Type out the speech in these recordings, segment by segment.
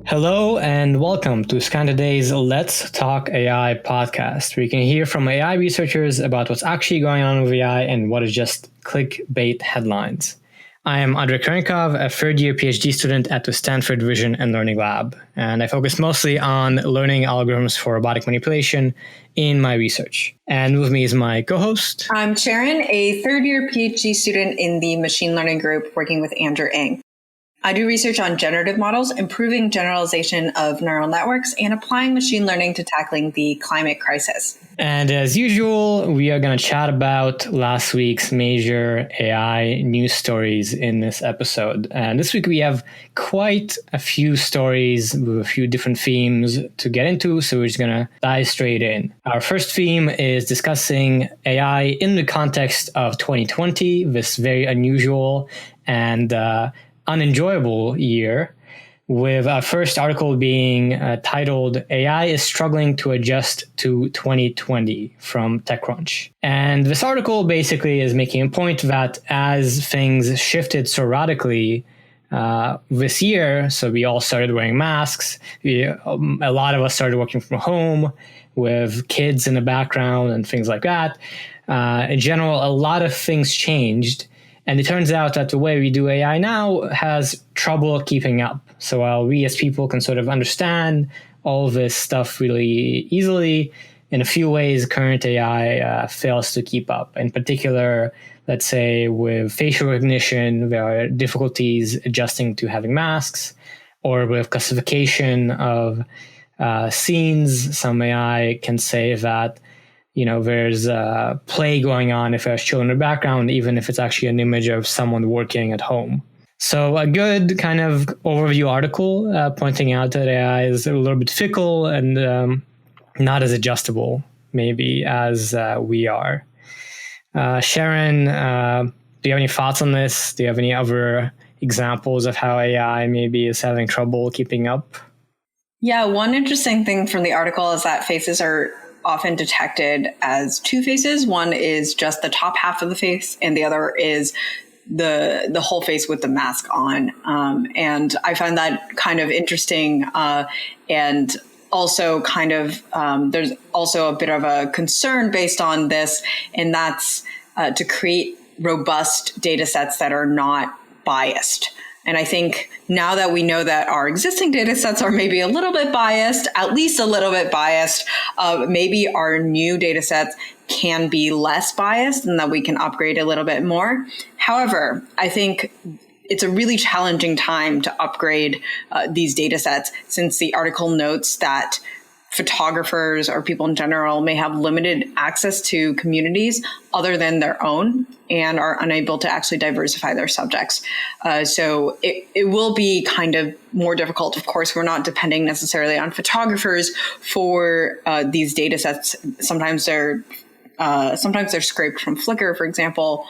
Hello and welcome to ScanToday's Let's Talk AI podcast, where you can hear from AI researchers about what's actually going on with AI and what is just clickbait headlines. I am Andrey Kurenkov, a third-year PhD student at the Stanford Vision and Learning Lab, and I focus mostly on learning algorithms for robotic manipulation in my research. And with me is my co-host. I'm Sharon, a third-year PhD student in the machine learning group working with Andrey. I do research on generative models, improving generalization of neural networks, and applying machine learning to tackling the climate crisis. And as usual, we are going to chat about last week's major AI news stories in this episode. And this week we have quite a few stories with a few different themes to get into, so we're just going to dive straight in. Our first theme is discussing AI in the context of 2020, this very unusual and unenjoyable year, with our first article being titled AI is Struggling to Adjust to 2020 from TechCrunch. And this article basically is making a point that as things shifted so radically this year, so we all started wearing masks, a lot of us started working from home with kids in the background and things like that. In general, a lot of things changed. And it turns out that the way we do AI now has trouble keeping up. So while we as people can sort of understand all this stuff really easily, in a few ways, current AI fails to keep up. In particular, let's say with facial recognition, there are difficulties adjusting to having masks, or with classification of scenes. Some AI can say that there's a play going on if there's children in the background, even if it's actually an image of someone working at home. So a good kind of overview article pointing out that AI is a little bit fickle and not as adjustable, maybe, as we are. Sharon, do you have any thoughts on this? Do you have any other examples of how AI maybe is having trouble keeping up? Yeah, one interesting thing from the article is that faces are often detected as two faces. One is just the top half of the face, and the other is the whole face with the mask on. And I find that kind of interesting. And also kind of, there's also a bit of a concern based on this, and that's to create robust data sets that are not biased. And I think now that we know that our existing data sets are maybe a little bit biased, at least a little bit biased, maybe our new data sets can be less biased and that we can upgrade a little bit more. However, I think it's a really challenging time to upgrade these data sets, since the article notes that photographers or people in general may have limited access to communities other than their own and are unable to actually diversify their subjects. So it will be kind of more difficult. Of course, we're not depending necessarily on photographers for these data sets. Sometimes they're scraped from Flickr, for example.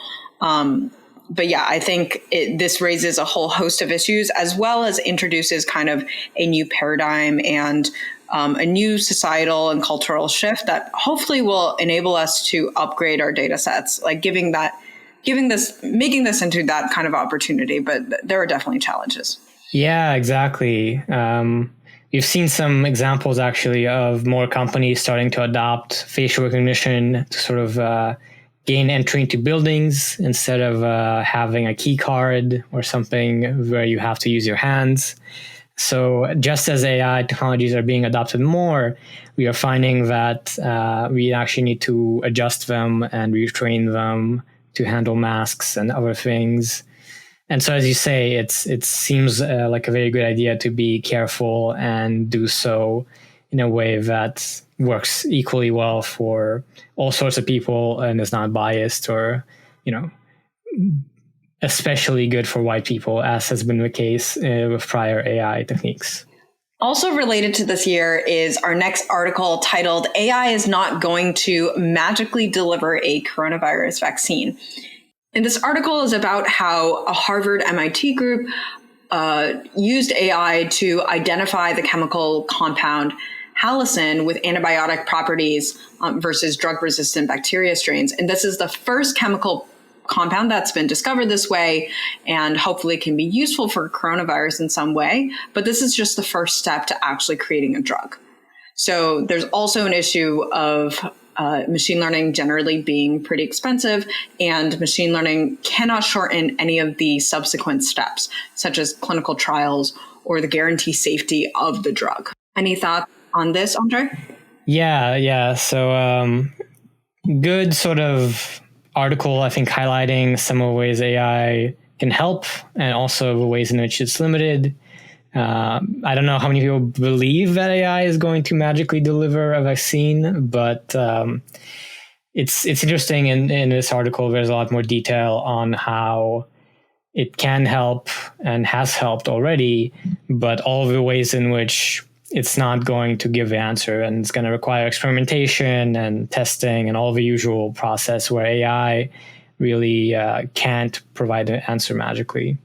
But yeah, I think this raises a whole host of issues, as well as introduces kind of a new paradigm and a new societal and cultural shift that hopefully will enable us to upgrade our data sets, like making this into that kind of opportunity. But there are definitely challenges. Yeah, exactly. We've seen some examples actually of more companies starting to adopt facial recognition to sort of gain entry into buildings instead of having a key card or something where you have to use your hands. So just as AI technologies are being adopted more, we are finding that we actually need to adjust them and retrain them to handle masks and other things. And so, as you say, it seems like a very good idea to be careful and do so in a way that works equally well for all sorts of people and is not biased or, especially good for white people, as has been the case with prior AI techniques. Also related to this year is our next article titled AI is Not Going to Magically Deliver a Coronavirus Vaccine. And this article is about how a Harvard MIT group used AI to identify the chemical compound halicin with antibiotic properties versus drug-resistant bacteria strains. And this is the first chemical compound that's been discovered this way and hopefully can be useful for coronavirus in some way. But this is just the first step to actually creating a drug. So there's also an issue of machine learning generally being pretty expensive, and machine learning cannot shorten any of the subsequent steps, such as clinical trials or the guarantee safety of the drug. Any thoughts on this, Andrey? Yeah. So good sort of article, I think, highlighting some of the ways AI can help and also the ways in which it's limited. I don't know how many people believe that AI is going to magically deliver a vaccine, but it's interesting in this article. There's a lot more detail on how it can help and has helped already, but all of the ways in which it's not going to give the answer, and it's going to require experimentation and testing and all the usual process where AI really can't provide the answer magically.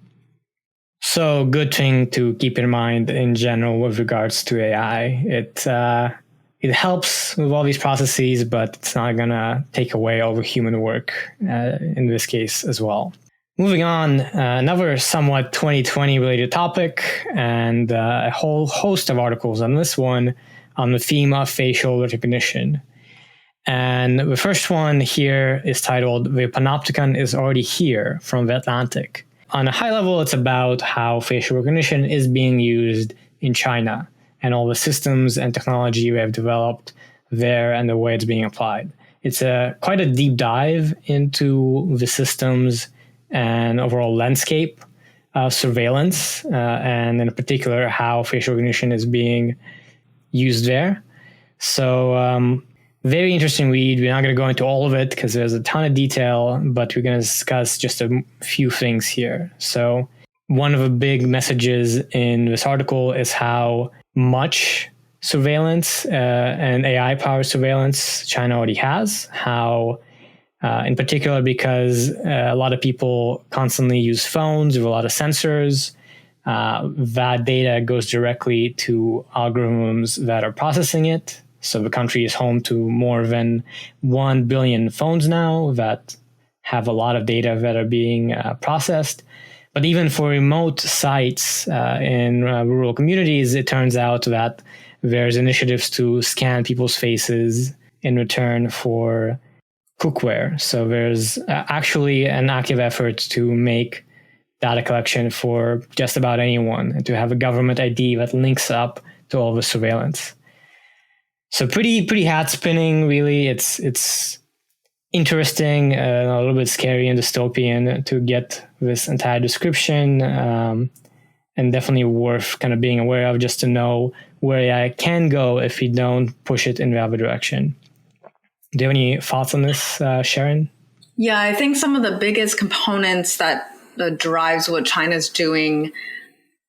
So good thing to keep in mind in general with regards to AI. It helps with all these processes, but it's not going to take away all the human work in this case as well. Moving on, another somewhat 2020 related topic, and a whole host of articles on this one on the theme of facial recognition. And the first one here is titled "The Panopticon is Already Here" from The Atlantic. On a high level, it's about how facial recognition is being used in China and all the systems and technology we have developed there and the way it's being applied. It's quite a deep dive into the systems and overall landscape of surveillance, and in particular, how facial recognition is being used there. So very interesting read. We're not going to go into all of it because there's a ton of detail, but we're going to discuss just a few things here. So one of the big messages in this article is how much surveillance and AI-powered surveillance China already has, how in particular, because a lot of people constantly use phones with a lot of sensors, that data goes directly to algorithms that are processing it. So the country is home to more than 1 billion phones now that have a lot of data that are being processed. But even for remote sites in rural communities, it turns out that there's initiatives to scan people's faces in return for cookware. So there's actually an active effort to make data collection for just about anyone and to have a government ID that links up to all the surveillance. So pretty hat spinning, really. It's interesting, a little bit scary and dystopian to get this entire description, and definitely worth kind of being aware of just to know where AI can go if we don't push it in the other direction. Do you have any thoughts on this, Sharon? Yeah, I think some of the biggest components that drives what China's doing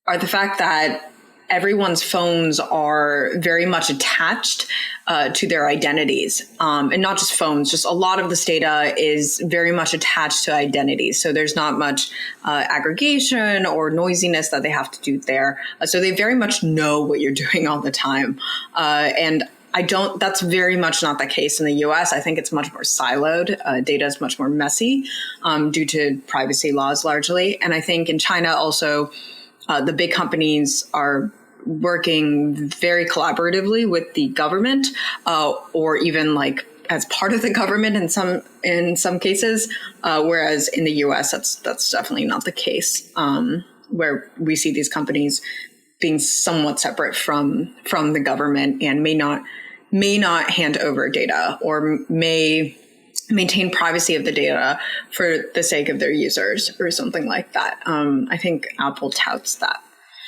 are the fact that everyone's phones are very much attached to their identities. And not just phones, just a lot of this data is very much attached to identities. So there's not much aggregation or noisiness that they have to do there. So they very much know what you're doing all the time. And that's very much not the case in the US. I think it's much more siloed. Data is much more messy due to privacy laws largely. And I think in China also, the big companies are working very collaboratively with the government, or even like as part of the government in some cases. Whereas in the US, that's definitely not the case, where we see these companies being somewhat separate from the government and may not hand over data or may maintain privacy of the data for the sake of their users or something like that. I think Apple touts that.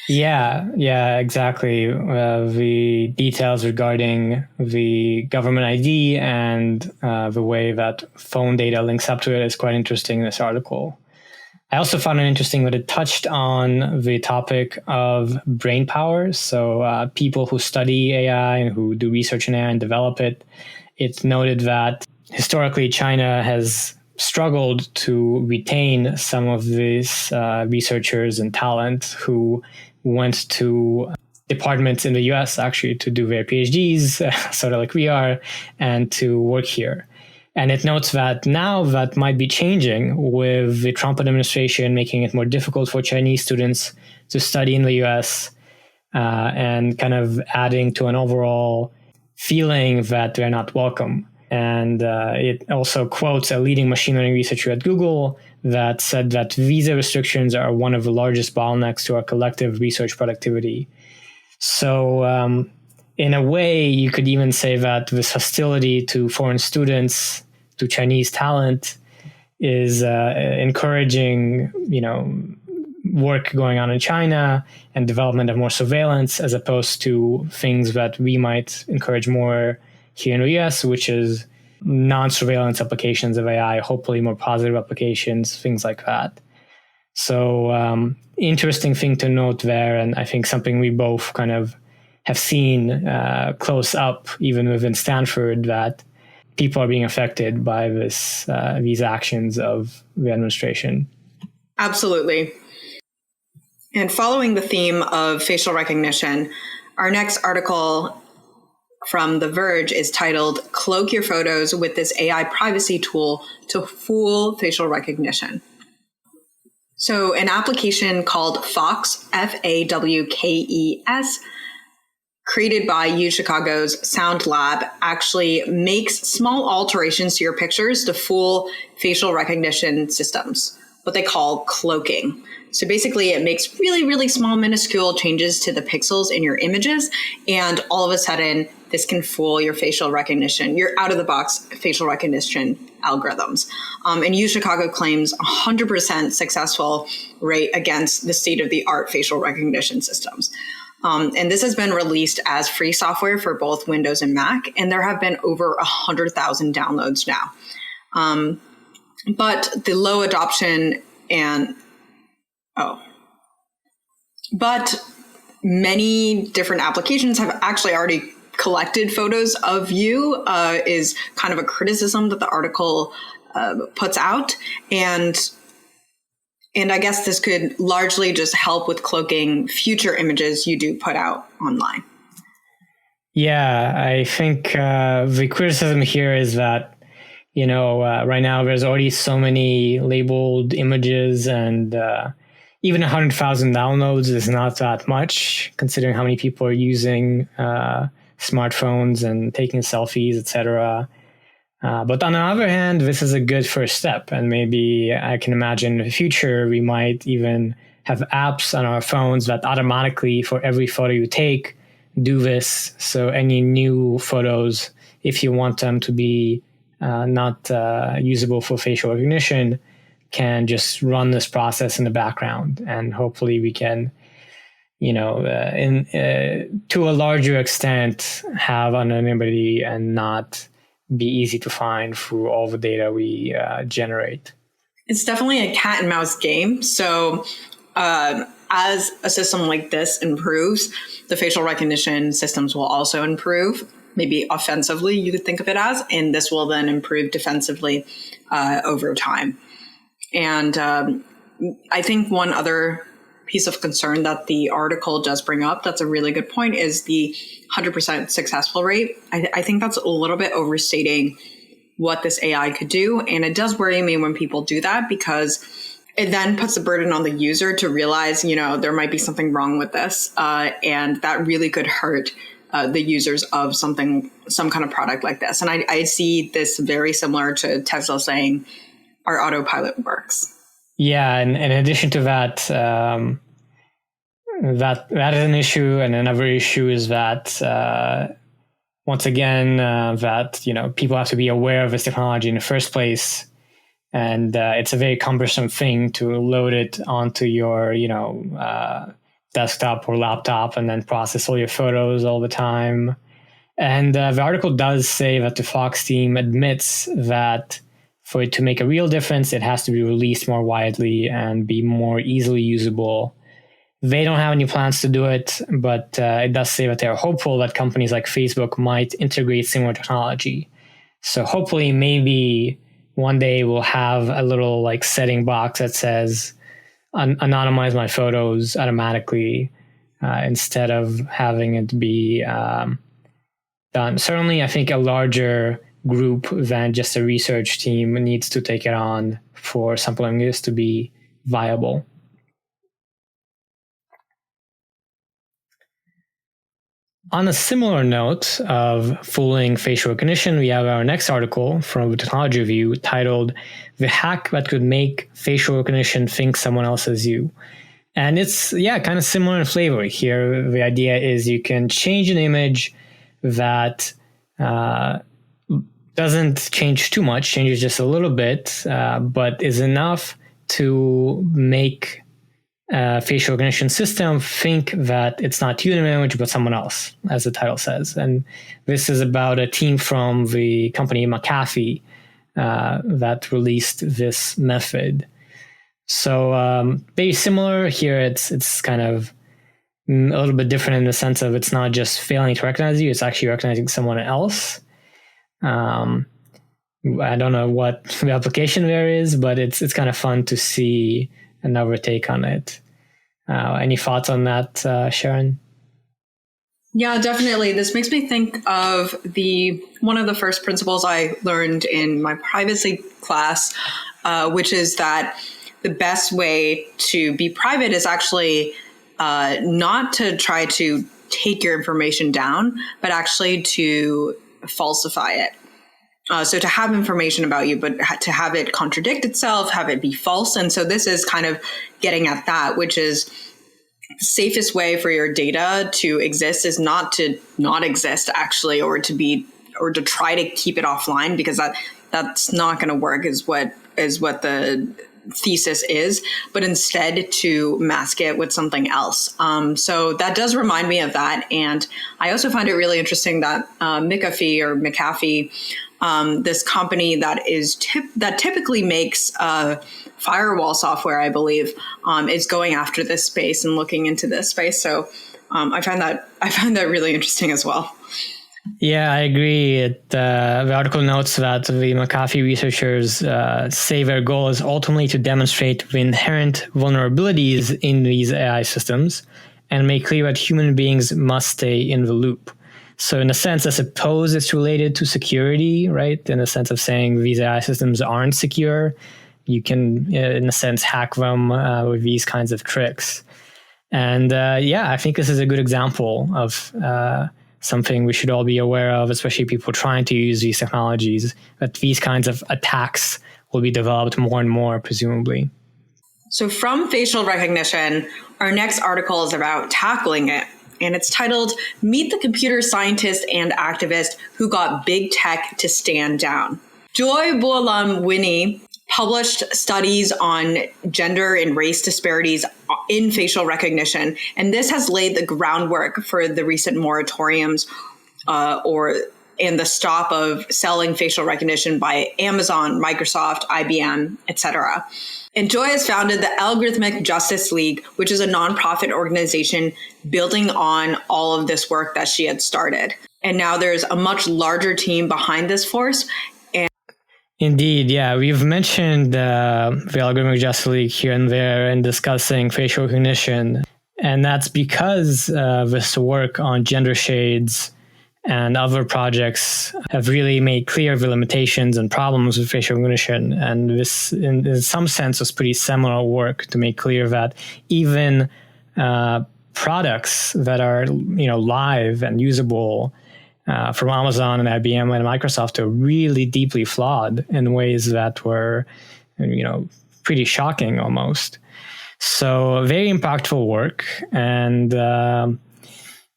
Yeah, exactly. The details regarding the government ID and the way that phone data links up to it is quite interesting in this article. I also found it interesting that it touched on the topic of brain power. So people who study AI and who do research in AI and develop it, it's noted that historically China has struggled to retain some of these researchers and talent who went to departments in the US actually to do their PhDs, sort of like we are, and to work here. And it notes that now that might be changing with the Trump administration making it more difficult for Chinese students to study in the US, and kind of adding to an overall feeling that they're not welcome. And it also quotes a leading machine learning researcher at Google that said that visa restrictions are one of the largest bottlenecks to our collective research productivity. So in a way, you could even say that this hostility to foreign students, to Chinese talent, is encouraging, work going on in China and development of more surveillance, as opposed to things that we might encourage more here in the US, which is non-surveillance applications of AI, hopefully more positive applications, things like that. So interesting thing to note there, and I think something we both kind of have seen close up, even within Stanford, that people are being affected by these actions of the administration. Absolutely. And following the theme of facial recognition, our next article from The Verge is titled "Cloak Your Photos with this AI Privacy Tool to Fool Facial Recognition." So an application called Fawkes, Fawkes, created by UChicago's Sound Lab, actually makes small alterations to your pictures to fool facial recognition systems, what they call cloaking. So basically it makes really, really small, minuscule changes to the pixels in your images, and all of a sudden this can fool your facial recognition, your out-of-the-box facial recognition algorithms. And UChicago claims 100% successful rate against the state-of-the-art facial recognition systems. And this has been released as free software for both Windows and Mac, and there have been over 100,000 downloads now. But the low adoption but many different applications have actually already collected photos of you, is kind of a criticism that the article puts out. And I guess this could largely just help with cloaking future images you do put out online. Yeah, I think the criticism here is that, right now there's already so many labeled images, and even 100,000 downloads is not that much, considering how many people are using smartphones and taking selfies, etc. But on the other hand, this is a good first step. And maybe I can imagine in the future, we might even have apps on our phones that automatically, for every photo you take, do this. So any new photos, if you want them to be not usable for facial recognition, can just run this process in the background. And hopefully we can, to a larger extent, have anonymity and not be easy to find through all the data we generate. It's definitely a cat and mouse game. So as a system like this improves, the facial recognition systems will also improve. Maybe offensively, you could think of it as, and this will then improve defensively over time. And I think one other piece of concern that the article does bring up, that's a really good point, is the 100% successful rate. I think that's a little bit overstating what this AI could do. And it does worry me when people do that, because it then puts the burden on the user to realize, there might be something wrong with this. And that really could hurt the users of some kind of product like this. And I see this very similar to Tesla saying our autopilot works. Yeah, and in addition to that, that is an issue, and another issue is that once again, that people have to be aware of this technology in the first place, and it's a very cumbersome thing to load it onto your desktop or laptop and then process all your photos all the time. And the article does say that the Fawkes team admits that for it to make a real difference, it has to be released more widely and be more easily usable. They don't have any plans to do it, but it does say that they're hopeful that companies like Facebook might integrate similar technology. So hopefully, maybe one day we'll have a little setting box that says anonymize my photos automatically instead of having it be done. Certainly, I think a larger group than just a research team needs to take it on for something like this to be viable. On a similar note of fooling facial recognition, we have our next article from Technology Review titled "The Hack That Could Make Facial Recognition Think Someone Else Is You." And it's, kind of similar in flavor here. The idea is you can change an image that doesn't change too much, changes just a little bit, but is enough to make facial recognition system think that it's not you in the image, but someone else, as the title says. And this is about a team from the company McAfee that released this method. So very similar here. It's kind of a little bit different in the sense of it's not just failing to recognize you, it's actually recognizing someone else. I don't know what the application there is, but it's kind of fun to see another take on it. Any thoughts on that, Sharon? Yeah, definitely. This makes me think of one of the first principles I learned in my privacy class, which is that the best way to be private is actually not to try to take your information down, but actually to falsify it. So to have information about you, but to have it contradict itself, have it be false. And so this is kind of getting at that, which is the safest way for your data to exist is not to not exist actually, or to try to keep it offline, because that's not going to work is what the thesis is, but instead to mask it with something else. So that does remind me of that. And I also find it really interesting that McAfee, this company that typically makes firewall software, I believe, is going after this space and looking into this space. So I find that really interesting as well. Yeah, I agree. The article notes that the McAfee researchers say their goal is ultimately to demonstrate the inherent vulnerabilities in these AI systems and make clear that human beings must stay in the loop. So in a sense, I suppose it's related to security, right? In a sense of saying these AI systems aren't secure. You can, in a sense, hack them with these kinds of tricks. And I think this is a good example of something we should all be aware of, especially people trying to use these technologies, that these kinds of attacks will be developed more and more, presumably. So from facial recognition, our next article is about tackling it. And it's titled, Meet the Computer Scientist and Activist Who Got Big Tech to Stand Down. Joy Buolamwini published studies on gender and race disparities in facial recognition. And this has laid the groundwork for the recent moratoriums and the stop of selling facial recognition by Amazon, Microsoft, IBM, etc. And Joy has founded the Algorithmic Justice League, which is a nonprofit organization building on all of this work that she had started. And now there's a much larger team behind this force. Indeed, yeah. We've mentioned the Algorithmic Justice League here and there in discussing facial recognition. And that's because this work on gender shades and other projects have really made clear the limitations and problems with facial recognition. And this, in some sense, was pretty seminal work to make clear that even products that are, live and usable from Amazon and IBM and Microsoft are really deeply flawed in ways that were, pretty shocking almost. So very impactful work, and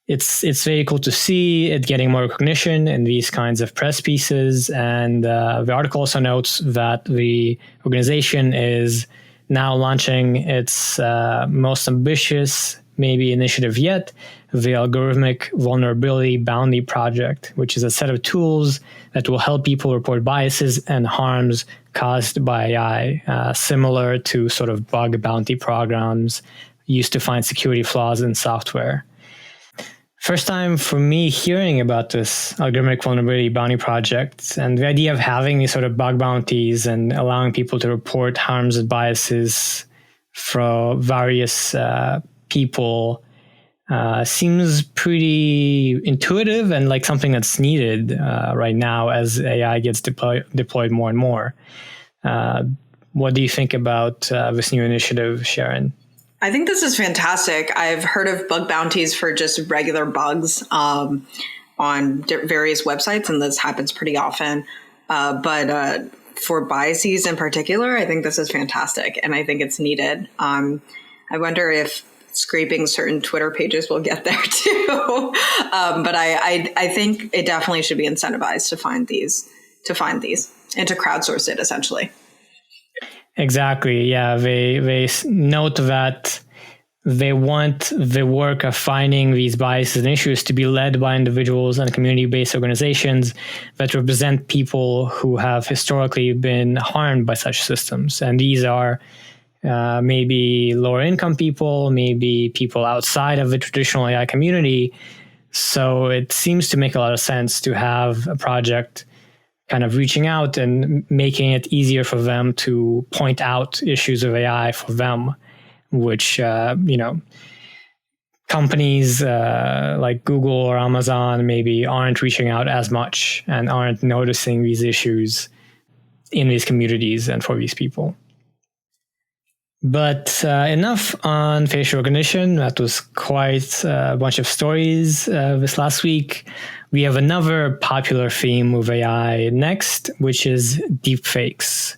it's very cool to see it getting more recognition in these kinds of press pieces. And the article also notes that the organization is now launching its most ambitious, maybe initiative yet, the Algorithmic Vulnerability Bounty Project, which is a set of tools that will help people report biases and harms caused by AI, similar to sort of bug bounty programs used to find security flaws in software. First time for me hearing about this Algorithmic Vulnerability Bounty Project, and the idea of having these sort of bug bounties and allowing people to report harms and biases from various people seems pretty intuitive and like something that's needed right now as AI gets deployed more and more. What do you think about this new initiative, Sharon? I think this is fantastic. I've heard of bug bounties for just regular bugs on various websites, and this happens pretty often. But for biases in particular, I think this is fantastic, and I think it's needed. I wonder if scraping certain Twitter pages will get there too. But I think it definitely should be incentivized to find these and to crowdsource it essentially. Exactly. Yeah. They note that they want the work of finding these biases and issues to be led by individuals and community-based organizations that represent people who have historically been harmed by such systems. And these are maybe lower income people, maybe people outside of the traditional AI community. So it seems to make a lot of sense to have a project kind of reaching out and making it easier for them to point out issues of AI for them, which, companies like Google or Amazon maybe aren't reaching out as much and aren't noticing these issues in these communities and for these people. But enough on facial recognition. That was quite a bunch of stories this last week. We have another popular theme with AI next, which is deepfakes.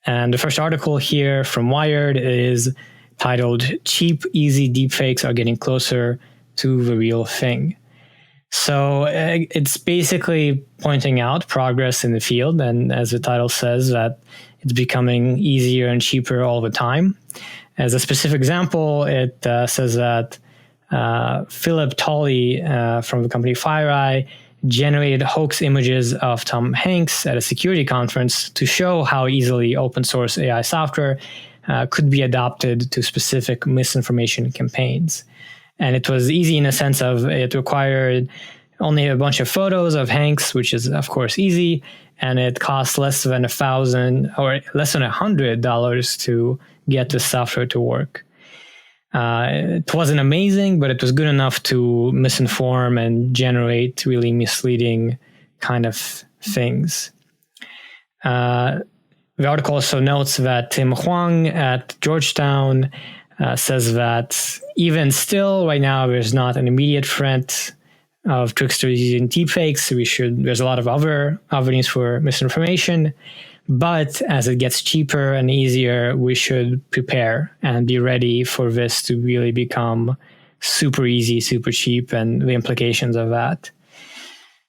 And the first article here from Wired is titled, "Cheap, Easy Deepfakes Are Getting Closer to the Real Thing." So it's basically pointing out progress in the field. And as the title says, that it's becoming easier and cheaper all the time. As a specific example, it says that Philip Tolley from the company FireEye generated hoax images of Tom Hanks at a security conference to show how easily open source AI software could be adopted to specific misinformation campaigns. And it was easy in a sense of it required only a bunch of photos of Hanks, which is of course easy, and it cost less than $1,000 or less than $100 to get the software to work. It wasn't amazing, but it was good enough to misinform and generate really misleading kind of things. The article also notes that Tim Huang at Georgetown says that even still, right now, there's not an immediate threat of tricksters using deepfakes. There's a lot of other avenues for misinformation, but as it gets cheaper and easier, we should prepare and be ready for this to really become super easy, super cheap, and the implications of that.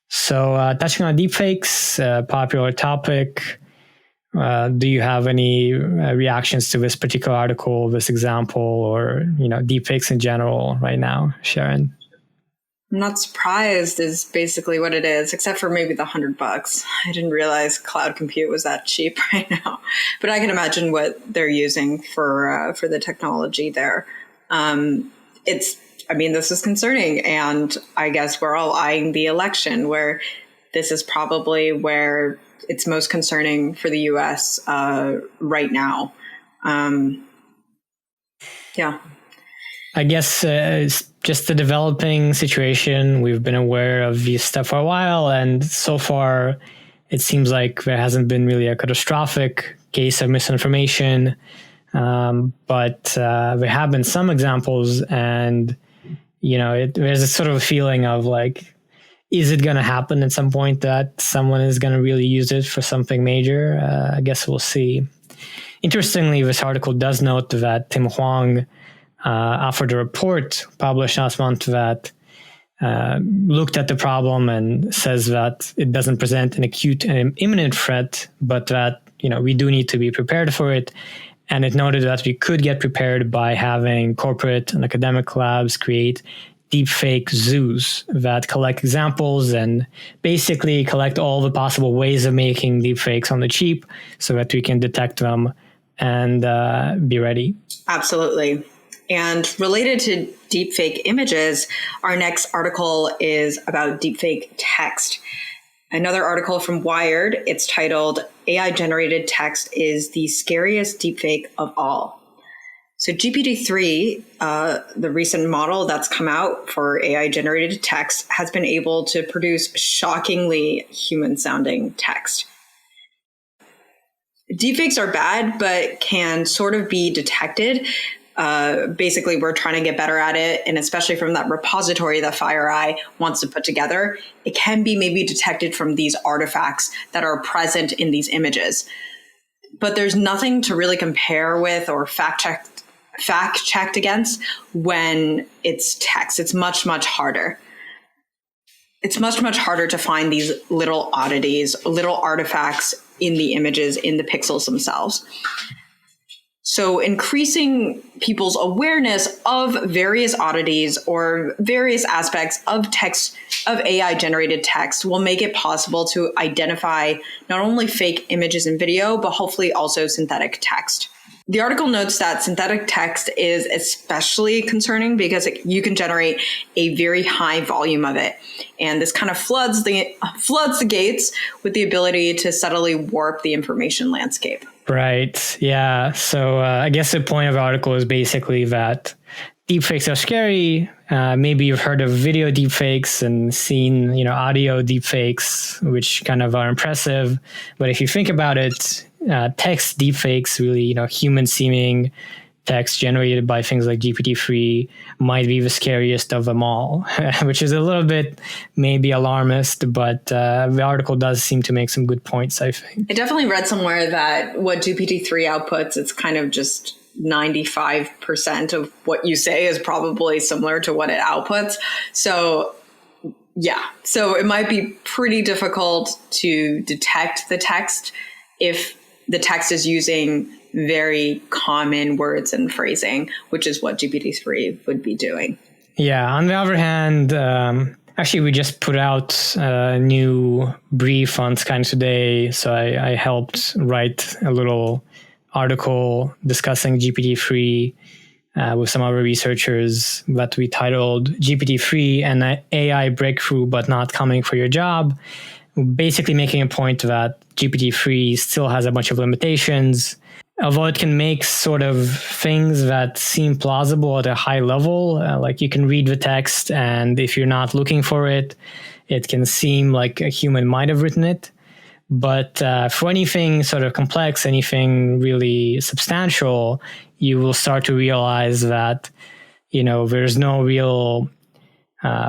So touching on deepfakes, a popular topic, do you have any reactions to this particular article, this example, or deepfakes in general right now, Sharon? I'm not surprised is basically what it is, except for maybe the $100. I didn't realize cloud compute was that cheap right now, but I can imagine what they're using for the technology there. This is concerning, and I guess we're all eyeing the election, where this is probably where it's most concerning for the U.S. Right now. Yeah. I guess it's just a developing situation. We've been aware of this stuff for a while, and so far it seems like there hasn't been really a catastrophic case of misinformation. But there have been some examples, and there's a sort of a feeling of like, is it going to happen at some point that someone is going to really use it for something major? I guess we'll see. Interestingly, this article does note that Tim Huang offered a report published last month that looked at the problem and says that it doesn't present an acute and imminent threat, but that we do need to be prepared for it. And it noted that we could get prepared by having corporate and academic labs create deepfake zoos that collect examples and basically collect all the possible ways of making deepfakes on the cheap so that we can detect them and be ready. Absolutely. And related to deepfake images, our next article is about deepfake text. Another article from Wired, it's titled, "AI-generated text is the scariest deepfake of all." So GPT-3, the recent model that's come out for AI-generated text, has been able to produce shockingly human-sounding text. Deepfakes are bad, but can sort of be detected. Basically, we're trying to get better at it, and especially from that repository that FireEye wants to put together, it can be maybe detected from these artifacts that are present in these images. But there's nothing to really compare with or fact-checked against when it's text. It's much, much harder. It's much, much harder to find these little oddities, little artifacts in the images, in the pixels themselves. So increasing people's awareness of various oddities or various aspects of text, of AI-generated text, will make it possible to identify not only fake images and video, but hopefully also synthetic text. The article notes that synthetic text is especially concerning because you can generate a very high volume of it. And this kind of floods the gates with the ability to subtly warp the information landscape. Right. Yeah. So I guess the point of the article is basically that deepfakes are scary. Maybe you've heard of video deepfakes and seen, audio deepfakes, which kind of are impressive. But if you think about it, text deepfakes, really, human-seeming text generated by things like GPT-3 might be the scariest of them all, which is a little bit maybe alarmist, but the article does seem to make some good points, I think. I definitely read somewhere that what GPT-3 outputs, it's kind of just 95% of what you say is probably similar to what it outputs. So yeah, so it might be pretty difficult to detect the text if the text is using very common words and phrasing, which is what GPT-3 would be doing. Yeah. On the other hand, actually, we just put out a new brief on Sky today. So I helped write a little article discussing GPT-3 with some other researchers that we titled GPT-3 an AI breakthrough, but not coming for your job. Basically making a point that GPT-3 still has a bunch of limitations. Although it can make sort of things that seem plausible at a high level, like you can read the text, and if you're not looking for it, it can seem like a human might have written it. But for anything sort of complex, anything really substantial, you will start to realize that, there's no real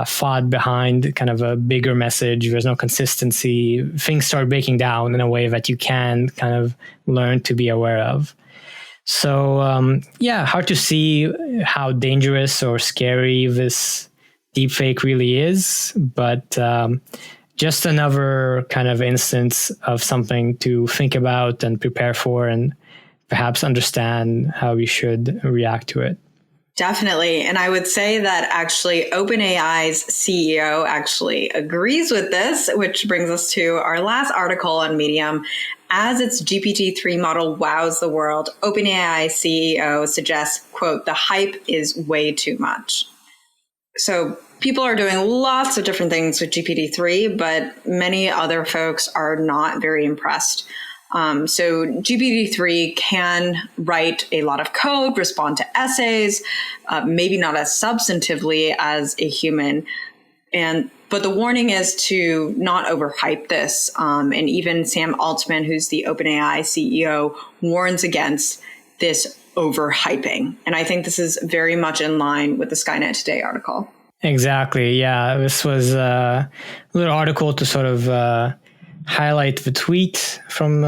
thought behind kind of a bigger message. There's no consistency. Things start breaking down in a way that you can kind of learn to be aware of. So, hard to see how dangerous or scary this deepfake really is, but just another kind of instance of something to think about and prepare for and perhaps understand how we should react to it. Definitely. And I would say that actually OpenAI's CEO actually agrees with this, which brings us to our last article on Medium. As its GPT-3 model wows the world, OpenAI CEO suggests, quote, the hype is way too much. So people are doing lots of different things with GPT-3, but many other folks are not very impressed. So GPT-3 can write a lot of code, respond to essays, maybe not as substantively as a human. But the warning is to not overhype this. And even Sam Altman, who's the OpenAI CEO, warns against this overhyping. And I think this is very much in line with the Skynet Today article. Exactly. Yeah, this was a little article to sort of highlight the tweet from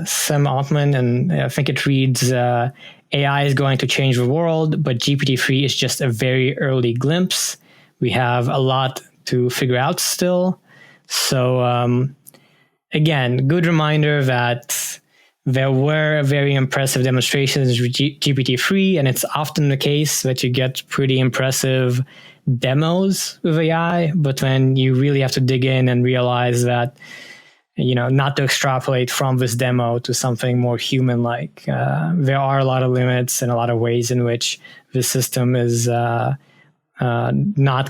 Sam Altman, and I think it reads, AI is going to change the world, but GPT-3 is just a very early glimpse. We have a lot to figure out still. So again, good reminder that there were very impressive demonstrations with GPT-3, and it's often the case that you get pretty impressive demos with AI, but then you really have to dig in and realize that not to extrapolate from this demo to something more human-like. There are a lot of limits and a lot of ways in which the system is not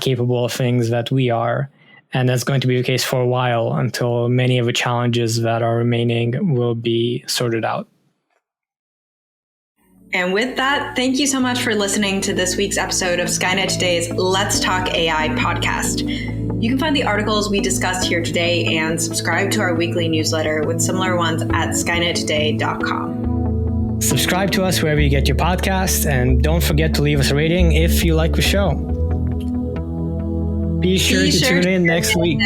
capable of things that we are. And that's going to be the case for a while until many of the challenges that are remaining will be sorted out. And with that, thank you so much for listening to this week's episode of Skynet Today's Let's Talk AI podcast. You can find the articles we discussed here today and subscribe to our weekly newsletter with similar ones at skynettoday.com. Subscribe to us wherever you get your podcasts, and don't forget to leave us a rating if you like the show. Be sure to tune in next week.